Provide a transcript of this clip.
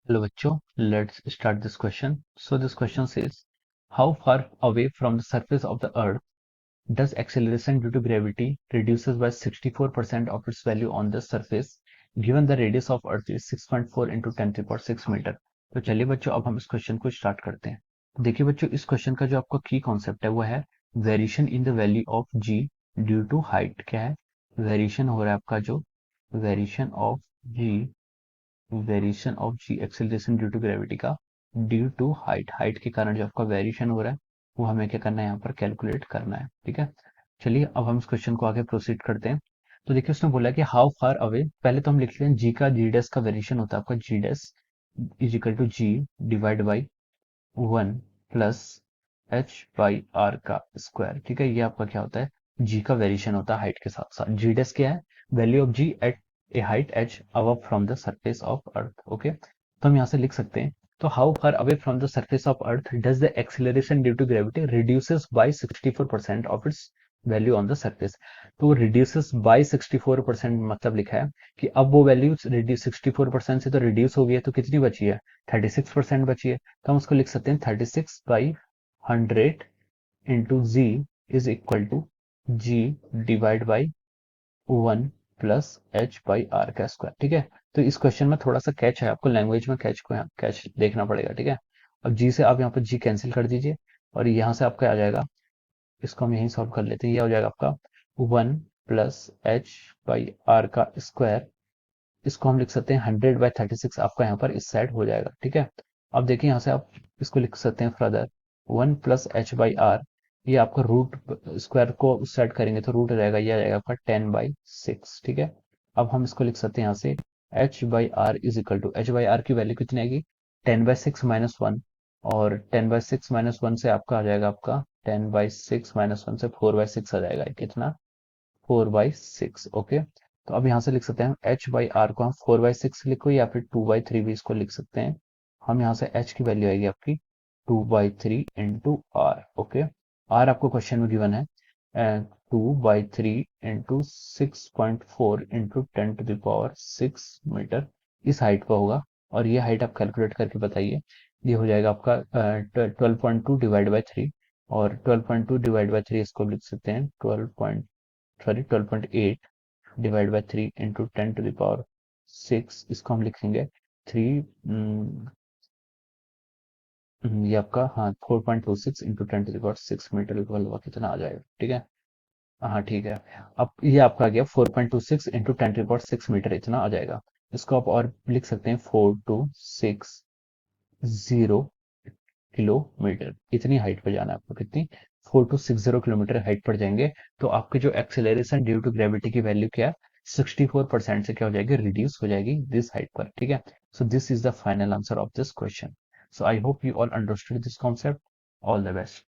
Hello बच्चों, let's start this question. So this question says, how far away from the surface of the earth does acceleration due to gravity reduces by 64% of its value on the surface given the radius of earth is 6.4 into 10 to the power 6 metre. तो चलिए बच्चों, अब हम इस question को start करते हैं। देखिए बच्चों, इस क्वेश्चन का जो आपका की कॉन्सेप्ट है वो है variation in the value of G due to height. क्या है? वेरिएशन हो रहा है आपका जो variation of G, variation of G acceleration due to gravity का ड्यू टू हाइट, हाइट के कारण जो आपका वेरिएशन हो रहा है वो हमें क्या करना है, यहाँ पर कैलकुलेट करना है। ठीक है, चलिए अब हम इस क्वेश्चन को आगे प्रोसीड करते हैं। तो देखिए उसने बोला कि हाउ फार अवे, पहले तो हम लिख लेते हैं जी का, जी डैश का वेरिएशन होता है आपका g dash is equal to ji divide by 1 plus H by are का स्क्वायर। ठीक है, ये आपका क्या होता है, जी का वेरिएशन होता है हाइट के साथ साथ। जी डैश क्या है? Value of G at a height H above from the surface of earth. Okay, तो हम यहाँ से लिख सकते हैं, तो how far away from the surface of earth does the acceleration due to gravity reduces by 64% of its value on the surface. तो reduces by 64% मतलब लिखा है कि अब वो वैल्यू 64% से तो रिड्यूस हो गई है, तो कितनी बची है? 36% बची है। तो हम उसको लिख सकते हैं 36/100 into G is equal to ji divide by 1 plus H by are का स्क्वायर। ठीक है, तो इस क्वेश्चन में थोड़ा सा कैच है, आपको लैंग्वेज में कैच को कैच देखना पड़ेगा। ठीक है, अब जी से आप यहाँ पर जी कैंसिल कर दीजिए और यहाँ से आपका आ जाएगा, इसको हम यहीं सॉल्व कर लेते हैं। ये हो जाएगा आपका 1 प्लस एच बाई आर का स्क्वायर, इसको हम लिख सकते हैं 100/36 आपका यहाँ पर इस साइड हो जाएगा। ठीक है, अब देखिए यहाँ से आप इसको लिख सकते हैं further 1 plus H by R, ये आपका रूट स्क्वायर को उस साइड करेंगे तो रूट रहेगा, ये आ जाएगा आपका 10/6। ठीक है, अब हम इसको लिख सकते हैं यहाँ से H by R is equal to, H by R की वैल्यू कितनी आएगी? 10/6 - 1, और 10/6 - 1 से आपका आ जाएगा, आपका 10/6 - 1 से 4/6 आ जाएगा। कितना? 4/6। ओके, तो अब यहाँ से लिख सकते हैं एच बाई आर को हम 4/6 लिखो या फिर 2/3 भी इसको लिख सकते हैं। हम यहाँ से एच की वैल्यू आएगी आपकी 2/3 इंटू आर। ओके, आर आपको क्वेश्चन में गिवन है 2/3 into 6.4 into 10 to the power 6 metre, इस हाइट पर होगा। और ये हाइट आप कैलकुलेट करके बताइए, ये हो जाएगा आपका 12.2 डिवाइड बाई 3, और 12.2 डिवाइड बाई 3 इसको लिख सकते हैं 12.8 divide by 3 into 10 to the power 6, इसको हम लिखेंगे 3, ये आपका, हाँ 4.26 into 10 to the power 6 metre equal हुआ कितना आ जाएगा। ठीक है, हाँ ठीक है, अब ये आपका आ गया 4.26 into 10 to the power 6 metre, इतना आ जाएगा। इसको आप और लिख सकते हैं 4260 किलोमीटर, इतनी हाइट पर जाना है आपको। कितनी? 4260 किलोमीटर हाइट पर जाएंगे तो आपकी जो एक्सेलरेशन ड्यू टू ग्रेविटी की वैल्यू क्या है, 64% से क्या हो जाएगी, रिड्यूस हो जाएगी दिस हाइट पर। ठीक है, so this is the final answer of this question. So I hope you all understood this concept. All the best.